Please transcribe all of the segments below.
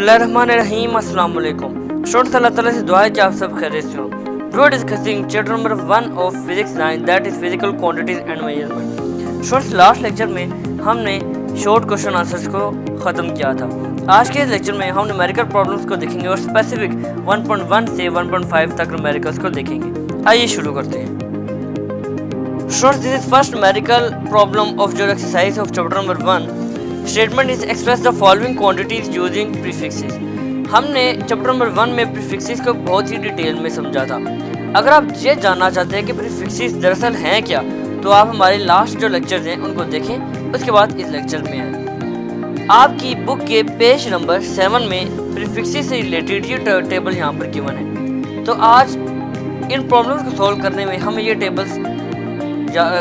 बिस्मिल्लाहिर्रहमानिर्रहीम अस्सलाम वालेकुम। स्टूडेंट्स, अल्लाह ताला से दुआ है कि आप सब खैरियत से हो। We are discussing chapter number 1 of physics 9 that is physical quantities and measurement. Students, last lecture में हमने शॉर्ट क्वेश्चन आंसर्स को ख़त्म किया था। आज के लेक्चर में हम न्यूमेरिकल प्रॉब्लम्स को देखेंगे और स्पेसिफिक 1.1 से 1.5 तक न्यूमेरिकल्स को देखेंगे। आइए शुरू करते हैं। Students, this is first numerical problem of your exercise of chapter number 1। Statement is express the following quantities using prefixes. हमने चैप्टर नंबर 1 में प्रीफिक्सेस को बहुत ही डिटेल में समझा था। अगर आप ये जानना चाहते हैं कि प्रीफिक्सेस दरअसल हैं क्या, तो आप हमारे लास्ट जो लेक्चर्स हैं उनको देखें, उसके बाद इस लेक्चर में आए। आपकी बुक के पेज नंबर 7 में प्रीफिक्सेस से रिलेटेड ये टेबल यहाँ पर गिवन है। तो आज इन प्रॉब्लम्स को सॉल्व करने में हमें ये टेबल्स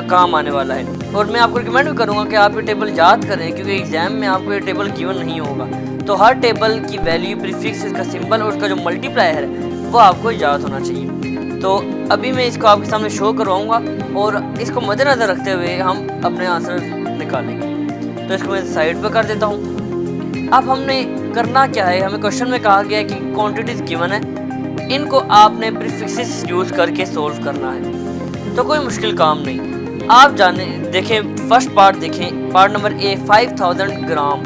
काम आने वाला है। और मैं आपको रिकमेंड भी करूँगा कि आप ये टेबल याद करें, क्योंकि एग्जाम में आपको ये टेबल गिवन नहीं होगा। तो हर टेबल की वैल्यू, प्रीफिक्स, इसका सिंबल और उसका जो मल्टीप्लायर है वो आपको याद होना चाहिए। तो अभी मैं इसको आपके सामने शो करवाऊँगा और इसको मद्देनज़र रखते हुए हम अपने आंसर निकालेंगे। तो इसको मैं साइड पर कर देता हूँ। अब हमने करना क्या है, हमें क्वेश्चन में कहा गया है कि क्वान्टिटीज़ गिवन है, इनको आपने प्रीफिक्सेस यूज़ करके सोल्व करना है। तो कोई मुश्किल काम नहीं। आप जाने देखें, फर्स्ट पार्ट देखें, part number A 5000 gram.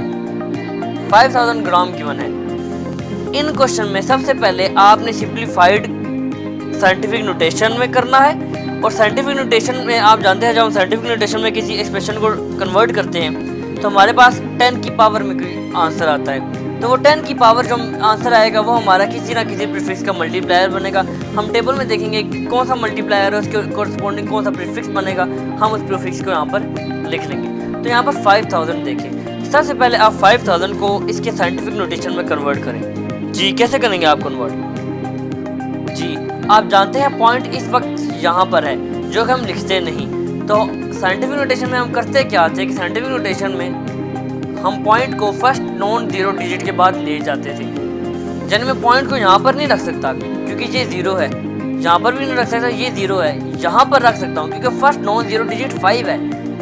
5000 gram given है। इन क्वेश्चन में सबसे पहले आपने सिंप्लीफाइड साइंटिफिक नोटेशन में करना है। और साइंटिफिक नोटेशन में आप जानते हैं, जब हम साइंटिफिक नोटेशन में किसी एक्सप्रेशन को कन्वर्ट करते हैं तो हमारे पास 10 की पावर में कोई आंसर आता है। तो वो 10 की पावर जो आंसर आएगा वो हमारा किसी ना किसी प्रीफिक्स का मल्टीप्लायर बनेगा। हम टेबल में देखेंगे कौन सा मल्टीप्लायर है, उसके कोरस्पॉन्डिंग कौन सा प्रीफिक्स बनेगा, हम उस प्रीफिक्स को यहाँ पर लिख लेंगे। तो यहाँ पर 5000 देखें। सबसे पहले आप 5000 को इसके साइंटिफिक नोटेशन में कन्वर्ट करें। जी, कैसे करेंगे आप कन्वर्ट? जी, आप जानते हैं पॉइंट इस वक्त यहाँ पर है, जो कि हम लिखते नहीं। तो साइंटिफिक नोटेशन में हम करते क्या थे कि साइंटिफिक नोटेशन में हम पॉइंट को फर्स्ट नॉन जीरो डिजिट के बाद ले जाते थे। यानी मैं पॉइंट को यहाँ पर नहीं रख सकता क्योंकि ये जीरो है, यहाँ पर भी नहीं रख सकता, ये जीरो है, यहाँ पर रख सकता हूँ क्योंकि फर्स्ट नॉन जीरो डिजिट 5 है।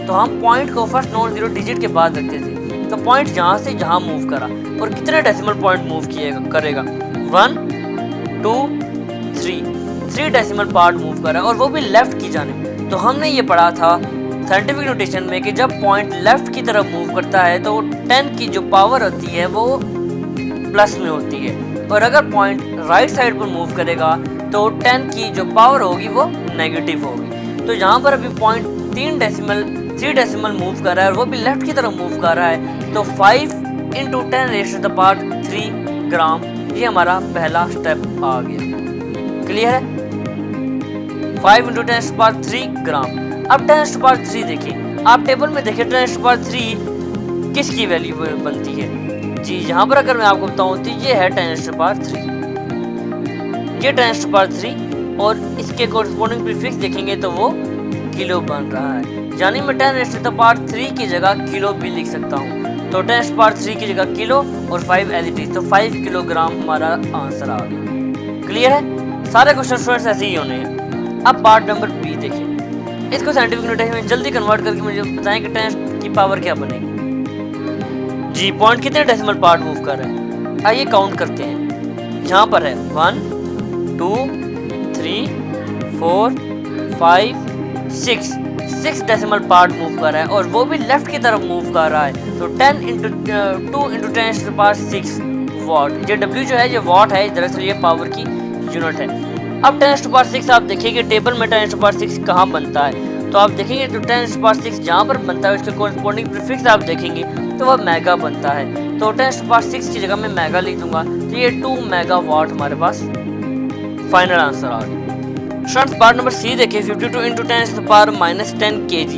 तो हम पॉइंट को फर्स्ट नॉन जीरो डिजिट के बाद रखते थे। तो पॉइंट यहाँ से यहाँ मूव करा और कितने डेसिमल पॉइंट मूव करेगा? 1 2 3 डेसिमल पार्ट मूव करा, और वो भी लेफ्ट की जानिब। तो हमने ये पढ़ा था साइंटिफिक नोटेशन में कि जब पॉइंट लेफ्ट की तरफ मूव करता है तो 10 की जो पावर होती है वो प्लस में होती है, और अगर पॉइंट राइट साइड पर मूव करेगा तो 10 की जो पावर होगी वो नेगेटिव होगी। तो यहाँ पर अभी पॉइंट 3 डेसिमल मूव कर रहा है और वो भी लेफ्ट की तरफ मूव कर रहा है। तो 5 × 10⁻³ ग्राम, ये हमारा पहला स्टेप आ गया। क्लियर है? 5 × 10⁻³ ग्राम। अब 10⁻³ देखिए, आप टेबल में देखिए 10⁻³ किसकी वैल्यू बनती है। जी, यहाँ पर अगर मैं आपको बताऊँ तो ये है 10⁻³, ये 10⁻³ और इसके कोरस्पॉन्डिंग प्रीफिक्स देखेंगे तो वो किलो बन रहा है। यानी मैं 10⁻³ की जगह किलो भी लिख सकता हूँ। तो 10⁻³ की जगह किलो और 5 एज इट इज, तो 5 किलोग्राम हमारा आंसर आ गया। क्लियर है? सारे क्वेश्चन स्टूडेंट्स ऐसे ही होने हैं। अब पार्ट नंबर बी देखिए, इसको साइंटिफिक नोटेशन में जल्दी कन्वर्ट करके मुझे बताएं कि 10 की पावर क्या बनेगी। जी, पॉइंट कितने डेसिमल पार्ट मूव कर रहे हैं? आइए काउंट करते हैं। यहाँ पर है 1 2 3 4 5 6 डेसिमल पार्ट मूव कर रहा है, और वो भी लेफ्ट की तरफ मूव कर रहा है। तो 10 × 2 × 10⁻6 वाट। ये W जो है ये वाट है, दरअसल ये पावर की यूनिट है। अब 10⁻6 आप देखिए टेबल में 10⁻6 कहाँ बनता है। तो आप देखेंगे तो 10⁻6 जहाँ पर बनता है उसके कोरस्पॉन्डिंग प्रीफिक्स आप देखेंगे तो वह मेगा बनता है। तो 10⁻6 की जगह मैं मेगा लिख दूंगा। तो ये 2 मेगावाट हमारे पास फाइनल आंसर आ गया। स्टूडेंट्स, पार्ट नंबर सी देखिए, 52 × 10⁻−10 kg।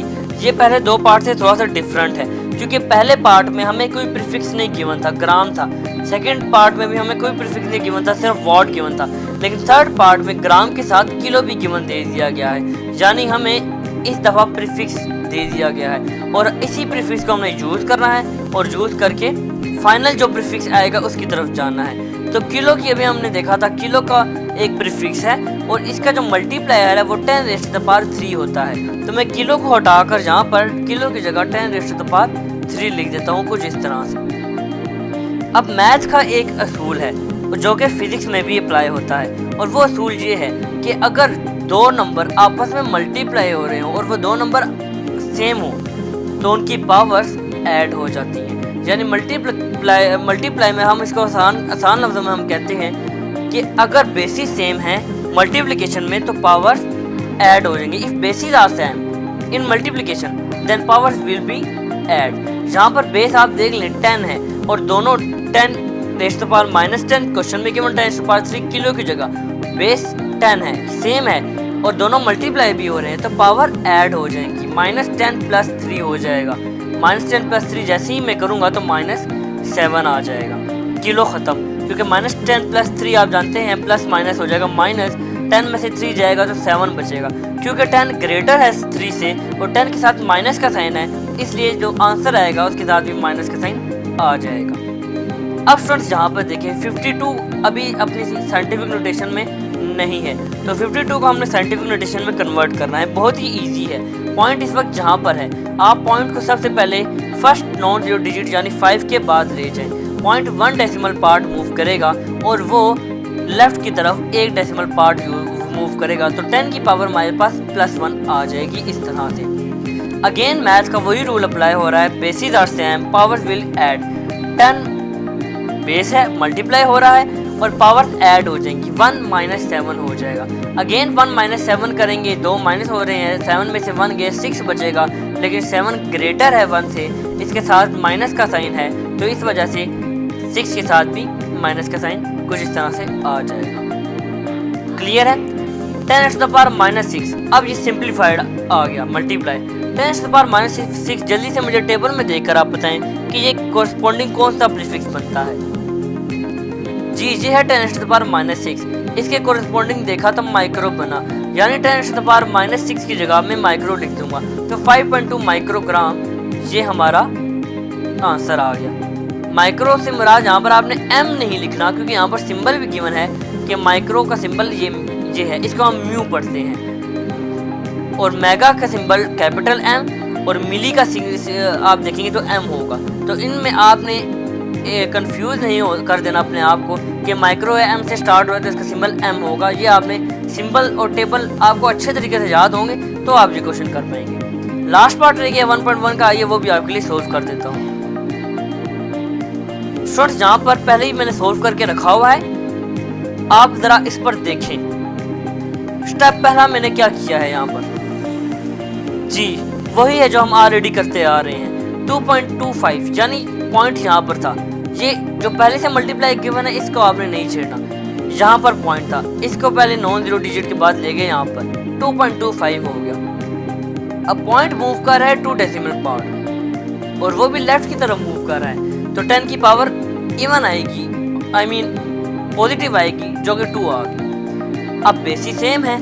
ये पहले दो पार्ट से थोड़ा सा डिफरेंट है, क्योंकि पहले पार्ट में हमें कोई प्रीफिक्स नहीं गिवन था, ग्राम था। सेकंड पार्ट में भी हमें कोई प्रीफिक्स नहीं गिवन था, सिर्फ वाट गिवन था। लेकिन थर्ड पार्ट में ग्राम के साथ किलो भी गिवन दे दिया गया है, यानी हमें इस दफ़ा प्रीफिक्स दे दिया गया है और इसी प्रीफिक्स को हमने यूज़ करना है और यूज़ करके फाइनल जो प्रीफिक्स आएगा उसकी तरफ जाना है। तो किलो की अभी हमने देखा था, किलो का एक प्रीफिक्स है और इसका जो मल्टीप्लायर है वो 10⁻³ होता है। तो मैं किलो को हटाकर यहाँ पर किलो की जगह 10⁻³ लिख देता हूँ कुछ इस तरह से। अब मैथ का एक असूल है जो कि फिजिक्स में भी अप्लाई होता है, और वो असूल ये है कि अगर दो नंबर आपस में मल्टीप्लाई हो रहे हो और वो दो नंबर सेम हो तो उनकी पावर्स ऐड हो जाती हैं। यानी मल्टीप्लाई में हम इसको आसान लफ्ज़ों में हम कहते हैं कि अगर बेसिस सेम है मल्टीप्लिकेशन में तो पावर्स ऐड हो जाएंगे। If basis are same in multiplication then powers will be add. जहाँ पर बेस आप देख लें 10 है और दोनों 10 raise to the power -10 question में given 10 raise to the power 3 kilo की जगह बेस 10 है, सेम है और दोनों मल्टीप्लाई भी हो रहे हैं तो पावर ऐड हो जाएंगी। -10 + 3 हो जाएगा। -10 + 3 जैसे ही मैं करूँगा तो -7 आ जाएगा। किलो ख़त्म, क्योंकि -10 + 3 आप जानते हैं प्लस माइनस हो जाएगा। -10 में से 3 जाएगा तो 7 बचेगा। क्योंकि 10 ग्रेटर है 3 से और 10 के साथ माइनस का साइन है, इसलिए जो आंसर आएगा उसके साथ भी माइनस का साइन आ जाएगा। अब स्टूडेंट्स यहाँ पर देखें 52 अभी अपनी साइंटिफिक नोटेशन में नहीं है, तो 52 को हमने साइंटिफिक नोटेशन में कन्वर्ट करना है। बहुत ही इजी है। पॉइंट इस वक्त जहाँ पर है, आप पॉइंट को सबसे पहले फर्स्ट नॉन जीरो डिजिट यानी 5 के बाद ले जाएं। पॉइंट 1 डेसिमल पार्ट मूव करेगा और वो लेफ्ट की तरफ 1 डेसिमल पार्ट मूव करेगा, तो 10 की पावर हमारे पास +1 आ जाएगी। इस तरह से अगेन मैथ का वही रूल अप्लाई हो रहा है। Basis are same, powers will add. 10 base है, मल्टीप्लाई हो रहा है और पावर ऐड हो जाएंगी। 1 - 7 हो जाएगा। अगेन 1 - 7 करेंगे, 2 माइनस हो रहे हैं, 7 में से 1 गए 6 बचेगा, लेकिन 7 ग्रेटर है 1 से, इसके साथ माइनस का साइन है, तो इस वजह से 6 के साथ भी माइनस का साइन कुछ इस तरह से आ जाएगा। क्लियर है? 10 to the power -6। अब ये सिंप्लीफाइड आ गया मल्टीप्लाई। 10 to the power -6 जल्दी से मुझे टेबल में देखकर आप बताएं कि ये कोरस्पॉन्डिंग कौन सा प्रीफिक्स बनता है। जी ये है 10 to the power -6। इसके कोरस्पॉन्डिंग देखा तो माइक्रो बना, यानी 10 to the power -6 की जगह मैं माइक्रो लिख दूंगा, तो 5.2 माइक्रोग्राम ये हमारा आंसर आ गया। माइक्रो से मुराद यहाँ पर आपने m नहीं लिखना, क्योंकि यहाँ पर सिंबल भी गिवन है कि माइक्रो का सिंबल ये है, इसको हम म्यू पढ़ते हैं, और मेगा का सिंबल कैपिटल M और मिली का आप देखेंगे तो M होगा। तो इनमें आपने कंफ्यूज नहीं कर देना अपने आप को कि माइक्रो है M से स्टार्ट हुआ है तो इसका सिंबल M होगा। ये आपने सिंबल और टेबल आपको अच्छे तरीके से याद होंगे तो आप ये क्वेश्चन कर पाएंगे। लास्ट पार्ट रह गया 1.1 का, आइए वो भी आपके लिए सोल्व कर देता हूँ। स्टूडेंट्स जहाँ पर पहले ही मैंने सोल्व करके रखा हुआ है, आप ज़रा इस पर देखें। स्टेप पहला मैंने क्या किया है यहाँ पर, जी वही है जो हम ऑलरेडी करते आ रहे हैं। 2.25 यानी पॉइंट यहाँ पर था, ये जो पहले से मल्टीप्लाई गिवन है इसको आपने नहीं छेड़ना। यहाँ पर पॉइंट था, इसको पहले नॉन जीरो डिजिट के बाद ले गए, यहाँ पर 2.25 हो गया। अब पॉइंट मूव कर रहा है 2 डेसिमल पार्ट और वो भी लेफ्ट की तरफ मूव कर रहा है, तो 10 की पावर इवन आएगी, आई मीन पॉजिटिव आएगी, जो कि 2 आ गई। अब बेसिस सेम है,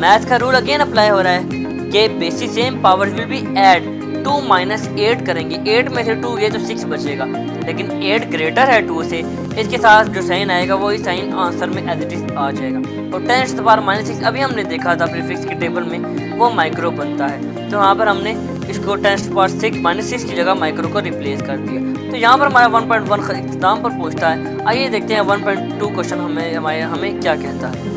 मैथ का रूल अगेन अप्लाई हो रहा है कि basis same, power will be add. 2 - 8 करेंगे, 8 में से 2 गए तो 6 बचेगा, लेकिन 8 ग्रेटर है 2 से, इसके साथ जो साइन आएगा वही साइन आंसर में एज इट इज आ जाएगा। और 10 to the power -6 अभी हमने देखा था प्रीफिक्स की टेबल में, वो माइक्रो बनता है, तो यहाँ पर हमने इसको 10 to the power -6 की जगह माइक्रो को रिप्लेस कर दिया। तो यहाँ पर हमारा 1.1 इख्तिताम पर पहुँचता है। आइए देखते हैं 1.2 क्वेश्चन हमें क्या कहता है।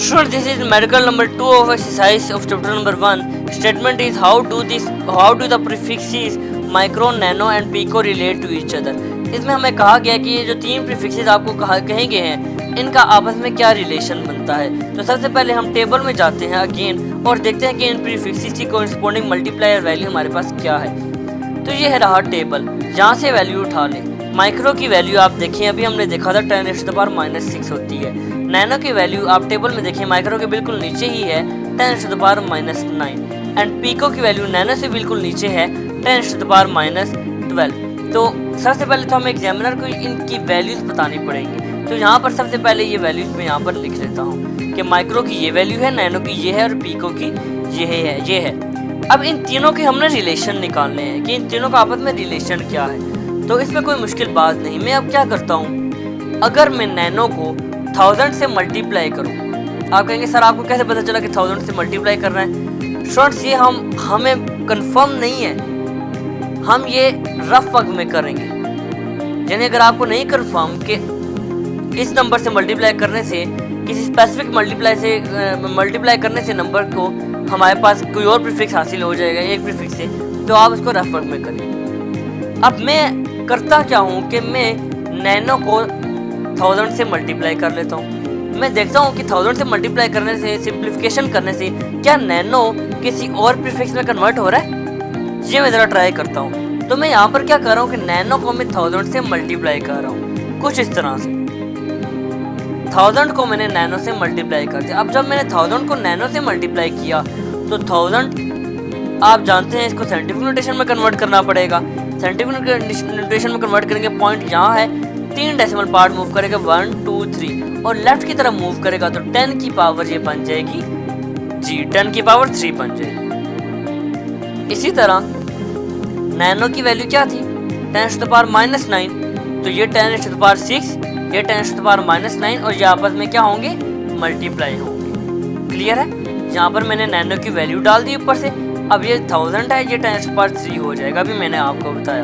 Sure, this is numerical number 2 of exercise of chapter number 1. Statement is how do the prefixes micro, nano and pico relate to each other. इसमें हमें कहा गया कि ये जो 3 प्रीफिक्सेस आपको कहेंगे हैं, इनका आपस में क्या रिलेशन बनता है। तो सबसे पहले हम टेबल में जाते हैं अगेन और देखते हैं कि इन प्रीफिक्सेस की कोरेस्पोंडिंग मल्टीप्लायर वैल्यू हमारे पास क्या है। तो ये है रहा टेबल, यहाँ से वैल्यू उठा लें। माइक्रो की वैल्यू आप देखें, अभी हमने देखा था 10 to the power -6 होती है। नैनो की वैल्यू आप टेबल में देखें, माइक्रो के बिल्कुल नीचे ही है 10 to the power -9, and pico की वैल्यू नैनो से बिल्कुल नीचे है 10 to the power -12। तो सबसे पहले तो हमें एग्जामिनर को इनकी वैल्यूज बतानी पड़ेंगी। तो यहाँ पर सबसे पहले ये वैल्यूज मैं यहाँ पर लिख लेता हूँ कि माइक्रो की ये वैल्यू है, नैनो की ये है और पीको की ये है। अब इन तीनों के हमने रिलेशन निकालने हैं कि इन तीनों का आपस में रिलेशन क्या है। तो इसमें कोई मुश्किल बात नहीं, मैं अब क्या करता हूँ, अगर मैं नैनो को 1000 से मल्टीप्लाई करूँ, आप कहेंगे सर आपको कैसे पता चला कि 1000 से मल्टीप्लाई करना है। स्टूडेंट्स ये हमें कंफर्म नहीं है, हम ये रफ वर्क में करेंगे। यानी अगर आपको नहीं कंफर्म कि इस नंबर से मल्टीप्लाई करने से, किसी स्पेसिफिक मल्टीप्लाई करने से नंबर को हमारे पास कोई और प्रीफिक्स हासिल हो जाएगा एक प्रीफिक्स से, तो आप उसको रेफर में करें। अब मैं करता क्या हूँ कि मैं नैनो को 1000 से मल्टीप्लाई कर लेता हूँ। मैं देखता हूँ कि 1000 से मल्टीप्लाई करने से, सिंप्लीफिकेशन करने से क्या नैनो किसी और प्रीफिक्स में कन्वर्ट हो रहा है, ये मैं ज़रा ट्राई करता हूँ। तो मैं यहाँ पर क्या कर रहा हूँ कि नैनो को मैं 1000 से मल्टीप्लाई कर रहा हूँ, कुछ इस तरह से 1000 को मैंने नैनो से मल्टीप्लाई कर दिया। अब जब मैंने 1000 को नैनो से मल्टीप्लाई किया तो 1000 आप जानते हैं इसको साइंटिफिक नोटेशन में कन्वर्ट करना पड़ेगा। साइंटिफिक नोटेशन में कन्वर्ट करेंगे, पॉइंट यहाँ है, 3 डेसिमल पार्ट मूव करेगा 1 2 3 और लेफ्ट की तरफ मूव करेगा तो 10 की पावर ये बन जाएगी जी, 10 की पावर 3 बन जाएगी। इसी तरह नैनो की वैल्यू क्या थी 10 टू द पावर -9, तो ये 10 टू द पावर 6, ये 10 टू द पावर -9 और ये आपस में क्या होंगे, मल्टीप्लाई होंगे। क्लियर है? यहाँ पर मैंने नैनो की वैल्यू डाल दी ऊपर से। अब ये 1000 है, ये 10 टू द पावर 3 हो जाएगा, अभी मैंने आपको बताया।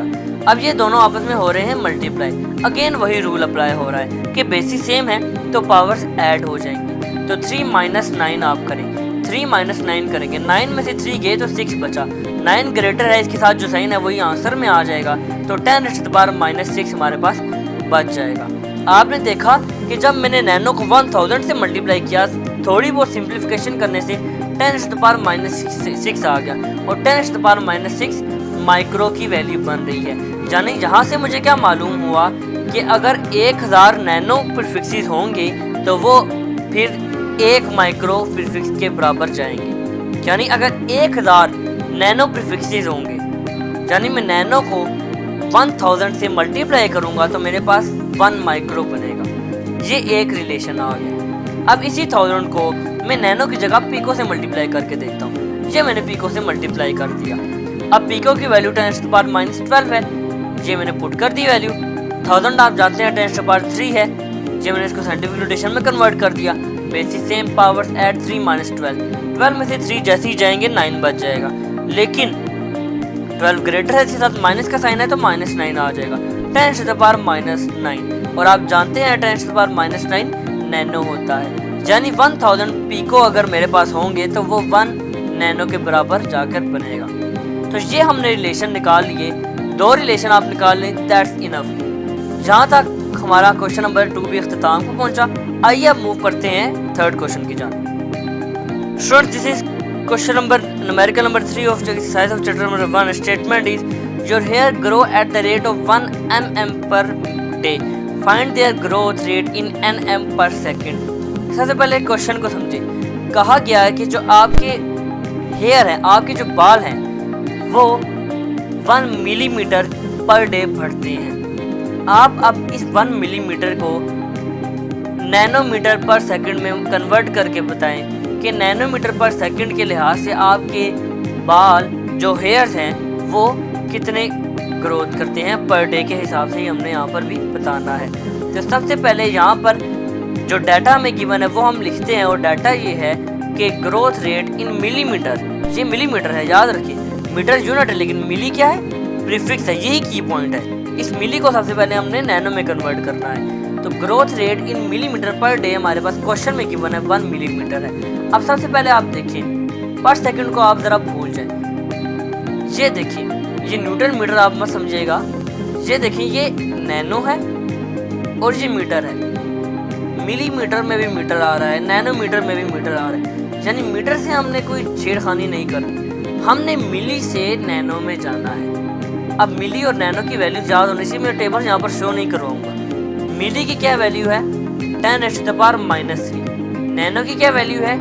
अब ये दोनों आपस में हो रहे हैं मल्टीप्लाई। अगेन वही रूल अप्लाई हो रहा है कि बेसिस सेम है तो पावर्स ऐड हो जाएंगी। तो 3 - 9 आप करें, 3 - 9 करेंगे, 9 में से 3 गए तो 6 बचा, 9 ग्रेटर है, इसके साथ जो साइन है वही आंसर में आ जाएगा, तो 10 टू द पावर -6 हमारे पास बच जाएगा। आपने देखा कि जब मैंने नैनो को 1000 से मल्टीप्लाई किया, थोड़ी बहुत सिंप्लीफिकेशन करने से 10 टू द पावर -6 आ गया और 10 टू द पावर -6 माइक्रो की वैल्यू बन रही है। यानी यहाँ से मुझे क्या मालूम हुआ कि अगर 1000 नैनो प्रीफिक्सेस होंगे तो वो फिर 1 माइक्रो प्रीफिक्स के बराबर जाएंगे। यानी अगर 1000 नैनो प्रीफिक्सेस होंगे, यानी मैं नैनो को 1000 से मल्टीप्लाई करूंगा तो मेरे पास 1 माइक्रो बनेगा। ये एक रिलेशन आ गया। अब इसी 1000 को मैं नैनो की जगह पीको से मल्टीप्लाई करके देखता हूँ। ये मैंने पीको से मल्टीप्लाई कर दिया। अब पीको की वैल्यू 10 टू द पावर -12 है, ये मैंने पुट कर दी वैल्यू। 1000 आप जानते हैं 10 टू द पावर 3 है, ये मैंने इसको साइंटिफिक नोटेशन में कन्वर्ट कर दिया। बेसिस सेम पावर्स ऐड 3 - 12, 12 में से 3 जैसे ही जाएंगे 9 बच जाएगा, लेकिन 12 ग्रेटर है, इसके साथ माइनस का साइन है तो -9 आ जाएगा, 10 टू द पावर -9। और आप जानते हैं 10 टू द पावर -9 नैनो होता है। यानी 1000 पीको अगर मेरे पास होंगे तो वो 1 नैनो के बराबर जाकर बनेगा। तो ये हमने रिलेशन निकाल लिए, 2 रिलेशन आप निकाल लें, दैट्स इनफ। यहाँ तक हमारा क्वेश्चन नंबर 2 भी अख्ताम को पहुँचा। आइए अब मूव करते हैं थर्ड क्वेश्चन की जान। Students, this is question number numerical number 3 of exercise of chapter number 1. Statement is your hair grow at the rate of 1 mm per day. Find their growth rate in nm per second. सबसे पहले question को समझे। कहा गया है कि जो आपके हेयर हैं, आपके जो बाल हैं, वो 1 मिलीमीटर पर डे बढ़ते हैं। आप अब इस 1 मिलीमीटर को नैनोमीटर पर सेकंड में कन्वर्ट करके बताएं कि नैनोमीटर पर सेकंड के लिहाज से आपके बाल जो हेयर्स हैं वो कितने ग्रोथ करते हैं पर डे के हिसाब से ही हमने यहाँ पर भी बताना है। तो सबसे पहले यहाँ पर जो डाटा हमें गिवन है वो हम लिखते हैं, और डाटा ये है कि ग्रोथ रेट इन मिलीमीटर, ये मिलीमीटर है, याद रखिए, मीटर यूनिट है लेकिन मिली क्या है, प्रीफिक्स है, यही की पॉइंट है। इस मिली को सबसे पहले हमने नैनो में कन्वर्ट करना है। तो growth rate in millimetre per day हमारे पास क्वेश्चन में गिवन है 1 मिलीमीटर है। अब सबसे पहले आप देखिए पर सेकंड को आप ज़रा भूल जाए, ये देखिए, ये न्यूटन मीटर आप मत समझिएगा, ये देखिए ये नैनो है और ये मीटर है। मिलीमीटर में भी मीटर आ रहा है, नैनोमीटर में भी मीटर आ रहा है, यानी मीटर से हमने कोई छेड़खानी नहीं करनी, हमने मिली से नैनो में जाना है। अब मिली और नैनो की वैल्यू याद होने से मैं टेबल यहाँ पर शो नहीं करवाऊंगा। मिली की क्या वैल्यू है 10 टू द पावर -3, नैनो की क्या वैल्यू है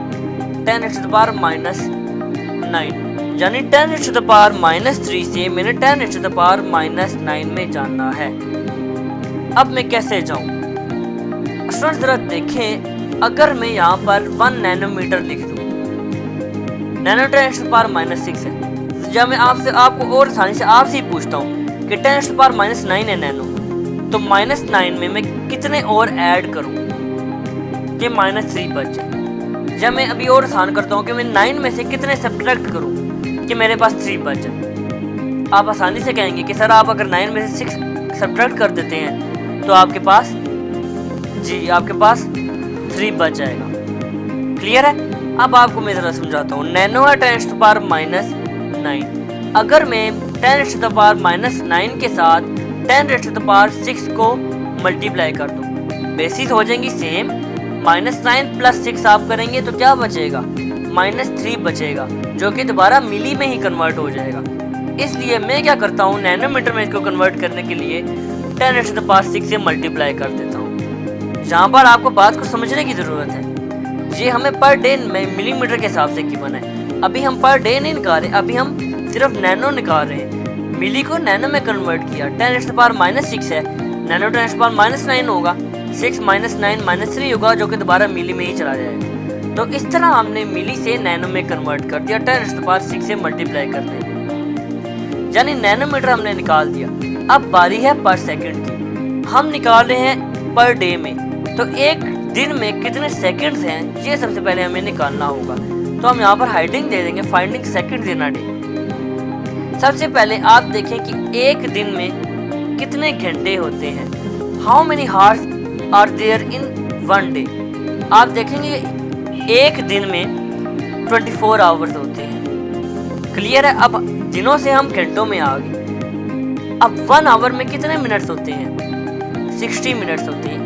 10 टू द पावर -9, यानी 10 टू द पावर -3 से मैंने 10 टू द पावर -9 में जाना है। अब मैं कैसे जाऊँ स्टूडेंट, जरा देखें, अगर मैं यहाँ पर 1 नैनोमीटर लिख दूँ, नैनो 10 टू द पावर -6 है, जब मैं आपको और आसानी से आपसे ही पूछता हूँ कि 10 टू द पावर -9 है नैनो, तो -9 में मैं कितने और ऐड करूँ कि -3 बच जाए। जब मैं अभी और आसान करता हूँ कि मैं 9 में से कितने सब्ट्रैक्ट करूँ कि मेरे पास 3 बच जाए। आप आसानी से कहेंगे कि सर आप अगर 9 में से 6 सब्ट्रैक्ट कर देते हैं तो आपके पास 3 बच जाएगा। क्लियर है? अब आपको मैं ज़रा समझाता हूँ। नैनो है 10⁻⁹। अगर मैं 10⁻⁹ के साथ 10⁻⁶ को मल्टीप्लाई कर दूँ, बेसिस हो जाएंगी सेम। -9 + 6 आप करेंगे तो क्या बचेगा? -3 बचेगा, जो कि दोबारा मिली में ही कन्वर्ट हो जाएगा। इसलिए मैं क्या करता हूँ, नैनोमीटर में इसको कन्वर्ट करने के लिए 10⁻⁶ से मल्टीप्लाई कर देता हूँ। यहाँ पर आपको बात को समझने की ज़रूरत है। ये हमें पर डे मिलीमीटर के हिसाब से गिवन है। अभी हम पर डे नहीं निकाल रहे, अभी हम सिर्फ नैनो निकाल रहे हैं। मिली को नैनो में कन्वर्ट किया। 10⁻⁻6 है, नैनो 10⁻⁹ होगा। 6 - 9 -3 होगा, जो कि दोबारा मिली में ही चला जाएगा। तो इस तरह हमने मिली से नैनो में कन्वर्ट कर दिया 10⁻⁶ से मल्टीप्लाई करने में, यानी नैनोमीटर हमने निकाल दिया। अब बारी है पर सेकंड की। हम निकाल रहे हैं पर डे में, तो एक दिन में कितने सेकंड्स हैं ये सबसे पहले हमें निकालना होगा। तो हम यहाँ पर हाइडिंग दे देंगे, finding seconds in a day. सबसे पहले आप देखें कि एक दिन में कितने घंटे होते हैं। How many hours are there in 1 day. आप देखेंगे एक दिन में 24 आवर्स होते हैं। क्लियर है? अब दिनों से हम घंटों में आ गए। अब 1 आवर में कितने मिनट्स होते हैं? 60 मिनट्स होते हैं।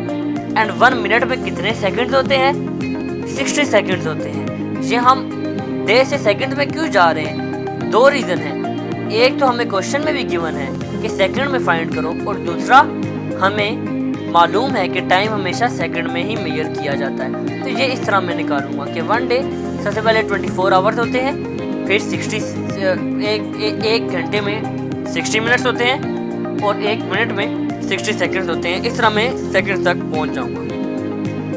एंड 1 मिनट में कितने सेकंड्स होते हैं? 60 सेकंड्स होते हैं। ये हम डे से सेकंड में क्यों जा रहे हैं? 2 रीज़न है। एक तो हमें क्वेश्चन में भी गिवन है कि सेकंड में फाइंड करो, और दूसरा हमें मालूम है कि टाइम हमेशा सेकंड में ही मेजर किया जाता है। तो ये इस तरह मैं निकालूंगा कि 1 डे सबसे पहले 24 आवर्स होते हैं, फिर 60 एक घंटे में 60 मिनट्स होते हैं, और 1 मिनट में 60 सेकंड्स होते हैं। इस तरह मैं सेकंड तक पहुंच जाऊंगा।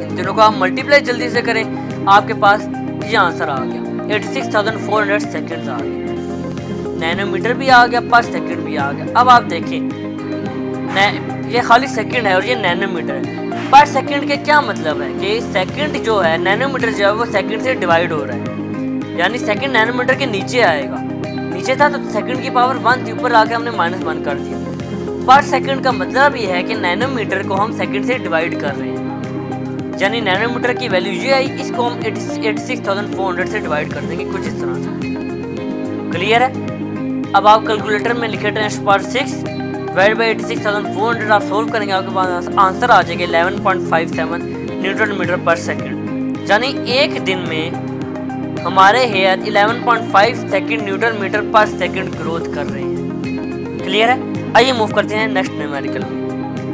इन तीनों को आप मल्टीप्लाई जल्दी से करें, आपके पास ये आंसर आ गया। 86,400 सेकंड्स आ गए। नैनोमीटर भी आ गया, पर सेकंड भी आ गया। अब आप देखें, ये खाली सेकंड है और ये नैनोमीटर है। पर सेकंड के क्या मतलब है कि सेकंड जो है, नैनोमीटर जो है वो सेकंड से डिवाइड हो रहा है, यानी सेकंड नैनोमीटर के नीचे आएगा। नीचे था तो सेकंड की पावर 1 थी, ऊपर आके हमने -1 कर दिया। पर सेकंड का मतलब ये है कि नैनोमीटर को हम सेकंड से डिवाइड कर रहे हैं, यानी नैनोमीटर की वैल्यू ये आई, इसको हम 86,400 से डिवाइड कर देंगे कुछ इस तरह से। क्लियर है? अब आप कैलकुलेटर में लिखे 10⁻⁶ डिवाइड बाई 86,400 आप सोल्व करेंगे, आपके पास आंसर आ जाएगा 11.57 न्यूटन मीटर पर सेकंड। यानी एक दिन में हमारे हेयर 11.5 सेकंड न्यूटन मीटर पर सेकंड ग्रोथ कर रहे हैं। क्लियर है? आइए मूव करते हैं नेक्स्ट न्यूमेरिकल में।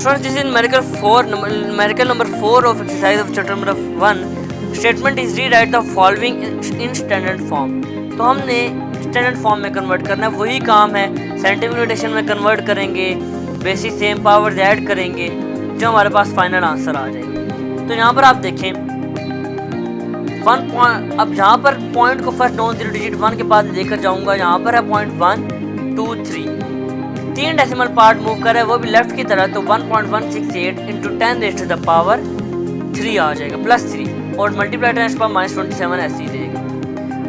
Friends, this is numerical number 4 of exercise of chapter number 1. Statement is rewrite the following in standard form. तो हमने स्टैंडर्ड फॉर्म में कन्वर्ट करना है, वही काम है। साइंटिफिक नोटेशन में कन्वर्ट करेंगे, बेसिस सेम पावर्स ऐड करेंगे, जो हमारे पास फाइनल आंसर आ जाएगा। तो यहाँ पर आप देखें 1 पॉइंट, अब यहाँ पर पॉइंट को फर्स्ट नॉन जीरो डिजिट 1 के बाद लेकर जाऊँगा। यहाँ पर है पॉइंट 1 2 3, 3 डेसिमल पार्ट मूव कर रहा है, वो भी लेफ्ट की तरह। तो 1.168 इंटू 10⁻³ आ जाएगा, +3, और मल्टीप्लाई 10⁻⁻27 ऐसे ही देगा।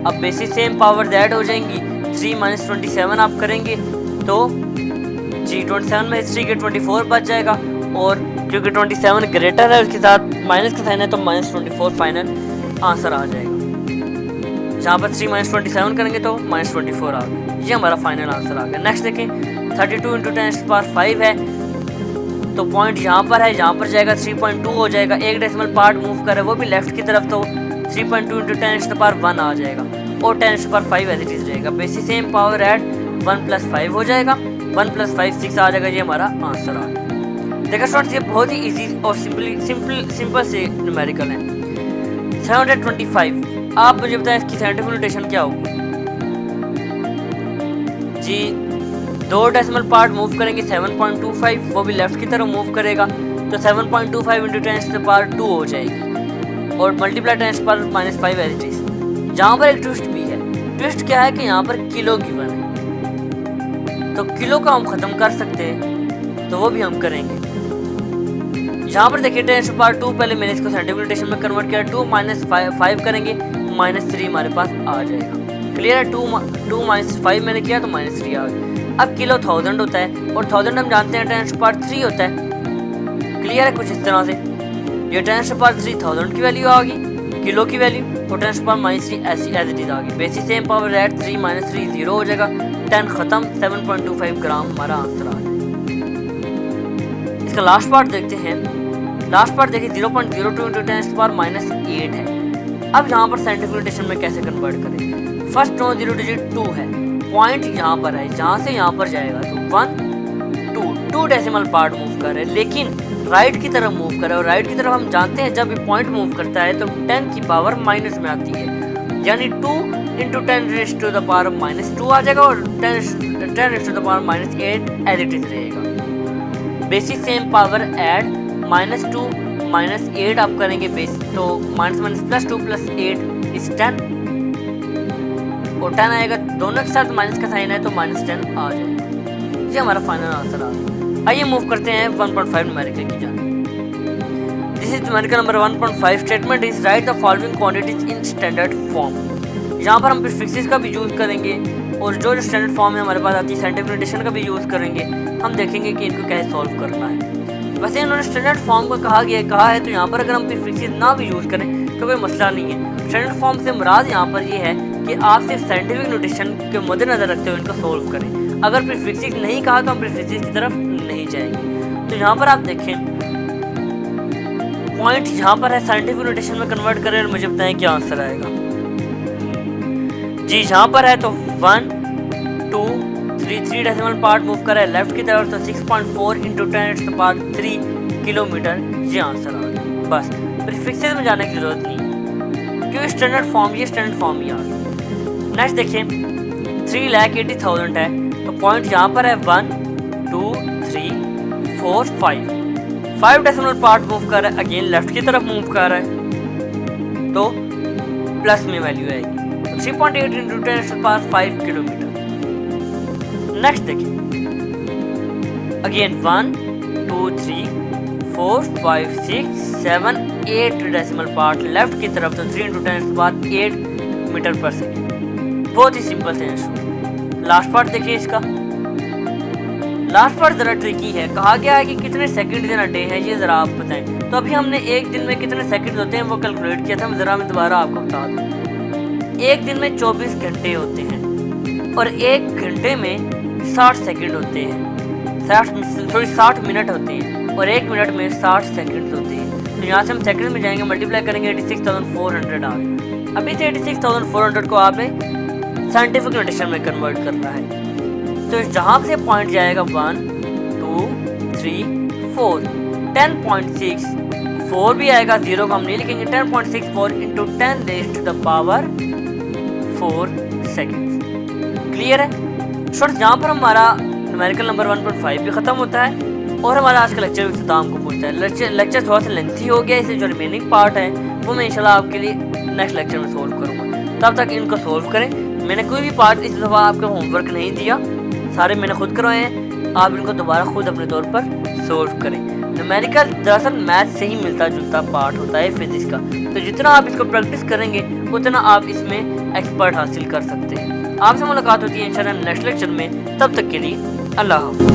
अब बेसिस सेम पावर्स ऐड हो जाएंगी। 3 - 27 आप करेंगे तो जी 27 में 3 के 24 बच जाएगा, और क्योंकि 27 ग्रेटर है उसके साथ माइनस का साइन है, तो -24 फाइनल आंसर आ जाएगा। जहाँ पर 3 - 27 करेंगे तो -24 आ गया। ये हमारा फाइनल आंसर आ गया। नेक्स्ट देखें 32 इंटू 10⁵ है, तो पॉइंट यहाँ पर है, यहाँ पर जाएगा 3.2 हो जाएगा। एक डेसिमल पार्ट मूव करे, वो भी लेफ्ट की तरफ, तो 3.2 इंटू 10⁻1 आ जाएगा, और 10⁻5 एज इट इज रहेगा। बेसिस सेम पावर ऐड 1 + 5 हो जाएगा, 1 + 5 6 आ जाएगा। ये हमारा आंसर आ गया। देखा स्टूडेंट्स, ये बहुत ही इजी और सिंपल से न्यूमेरिकल है। 725, आप मुझे बताएं इसकी साइंटिफिक नोटेशन क्या होगी? जी 2 डेसिमल पार्ट मूव करेंगे 7.25, वो भी लेफ्ट की तरफ मूव करेगा, तो 7.25 इंटू 10⁻² हो जाएगी, और मल्टीप्लाई 10⁻⁻5 एज इट इज। यहाँ पर एक ट्विस्ट भी है। ट्विस्ट क्या है कि यहाँ पर किलो गिवन है, तो किलो का हम ख़त्म कर सकते हैं, तो वो भी हम करेंगे। यहाँ पर देखिए 10⁻², पहले मैंने इसको साइंटिफिक नोटेशन में कन्वर्ट किया। 2 - 5 करेंगे, -3 हमारे पास आ जाएगा। क्लियर है? 2 - 5 मैंने किया तो -3 आ गया। अब किलो 1000 होता है और 1000 हम जानते हैं 10⁻³ होता है। क्लियर है? कुछ इस तरह से ये 10⁻³ 1000 की वैल्यू आ गई, किलो की वैल्यू, और 10⁻³ ऐसी एज इट इज आ गई। बेसिस सेम पावर एट 3 - 3 0 हो जाएगा, 10 खत्म, 7.25 ग्राम हमारा आंसर आ जाएगा। इसका लास्ट पार्ट देखते हैं। लास्ट पार्ट देखिए 0.02 × 10⁻⁸ है। अब यहाँ पर साइंटिफिक नोटेशन में कैसे कन्वर्ट करें? फर्स्ट 0 डिजिट 2 है, पॉइंट यहाँ पर है, जहाँ से यहाँ पर जाएगा तो 1 2 डेसिमल पार्ट मूव कर रहे हैं, लेकिन राइट की तरफ मूव कर रहा है। और राइट की तरफ हम जानते हैं जब ये पॉइंट मूव करता है तो 10 की पावर माइनस में आती है, यानी 2 × 10⁻⁻² आ जाएगा और 10⁻⁸ एज इट इज रहेगा। बेसिस सेम पावर ऐड -2 - 8 आप करेंगे बेस, तो -+2 + 8 इज 10 और 10 आएगा, दोनों के साथ माइनस का साइन है तो -10 आ जाएगा। ये हमारा फाइनल आंसर आ गया। आइए मूव करते हैं 1.5 न्यूमेरिकल की जानिब। This is numerical number 1.5। Statement is right the following quantities in standard form. यहाँ पर हम प्रीफिक्सेस का भी यूज़ करेंगे और जो स्टैंडर्ड फॉर्म है हमारे पास आती है, साइंटिफिक नोटेशन का भी यूज़ करेंगे। हम देखेंगे कि इनको कैसे सॉल्व करना है। वैसे इन्होंने स्टैंडर्ड फॉर्म को कहा है तो यहाँ पर अगर हम प्रीफिक्सेस ना भी यूज़ करें तो कोई मसला नहीं है। स्टैंडर्ड फॉर्म से मुराद यहाँ पर ये है कि आप सिर्फ साइंटिफिक नोटेशन के मद्देनजर रखते हुए इनको सोल्व करें। अगर प्रीफिक्सेस नहीं कहा तो हम प्रीफिक्सेस की तरफ नहीं जाएंगे। तो यहाँ पर आप देखें पॉइंट यहाँ पर है, साइंटिफिक नोटेशन में कन्वर्ट करें और मुझे बताएं क्या आंसर आएगा। जी यहाँ पर है तो 1 2 3 डेसिमल पार्ट मूव कर रहा है लेफ्ट की तरफ, तो 6.4 × 10⁻³ किलोमीटर ये आंसर आ गया। बस प्रीफिक्सेस में जाने की जरूरत नहीं है क्योंकि स्टैंडर्ड फॉर्म ही आ गया। नेक्स्ट देखिए 3,80,000 है, तो पॉइंट यहाँ पर है 1 2 3 4 5 डेसिमल पार्ट मूव कर रहा है, अगेन लेफ्ट की तरफ मूव कर रहा है तो प्लस में वैल्यू आएगी, तो 3.8 × 10⁻5 किलोमीटर। नेक्स्ट देखिए अगेन 1 2 3 4 5 6 7 8 डेसिमल पार्ट लेफ्ट की तरफ, तो 3 × 10⁸ मीटर पर सेकेंड। बहुत ही सिंपल से आंसर। लास्ट पार्ट देखिए इसका, लास्ट पार्ट ज़रा ट्रिकी है। कहा गया है कि कितने सेकंड इन अ डे है, ये ज़रा आप बताएं। तो अभी हमने एक दिन में कितने सेकंड होते हैं वो कैलकुलेट किया था, ज़रा मैं दोबारा आपको बता दूँ। एक दिन में 24 घंटे होते हैं और एक घंटे में 60 सेकंड होते हैं, 60 मिनट होते हैं और एक मिनट में 60 सेकंड होते हैं। तो यहाँ से हम सेकंड में जाएंगे, मल्टीप्लाई करेंगे, 86,400 आ गया। अभी से 86,400 को आपने साइंटिफिक नोटेशन में कन्वर्ट करना है। तो जहाँ से पॉइंट जाएगा 1 2 3 4 10.6 4 भी आएगा, 0 को हम नहीं लिखेंगे, 10.64 × 10⁻⁴ सेकेंड। क्लियर है? शॉर्ट यहाँ पर हमारा न्यूमेरिकल नंबर 1.5 भी ख़त्म होता है और हमारा आज का लेक्चर भी इख्तिताम को पहुँचता है। लेक्चर थोड़ा सा लेंथी हो गया, इससे जो रिमेनिंग पार्ट है वो मैं इंशाल्लाह आपके लिए नेक्स्ट लेक्चर में सोल्व करूँगा। तब तक इनको सोल्व करें। मैंने कोई भी पार्ट इस दफ़ा आपको होमवर्क नहीं दिया, सारे मैंने खुद करवाए हैं। आप इनको दोबारा खुद अपने तौर पर सोल्व करें। न्यूमेरिकल दरअसल मैथ से ही मिलता जुलता पार्ट होता है फिजिक्स का, तो जितना आप इसको प्रैक्टिस करेंगे उतना आप इसमें एक्सपर्ट हासिल कर सकते हैं। आपसे मुलाकात होती है इंशाल्लाह नेक्स्ट लेक्चर में। तब तक के लिए अल्लाह हाफ़िज़।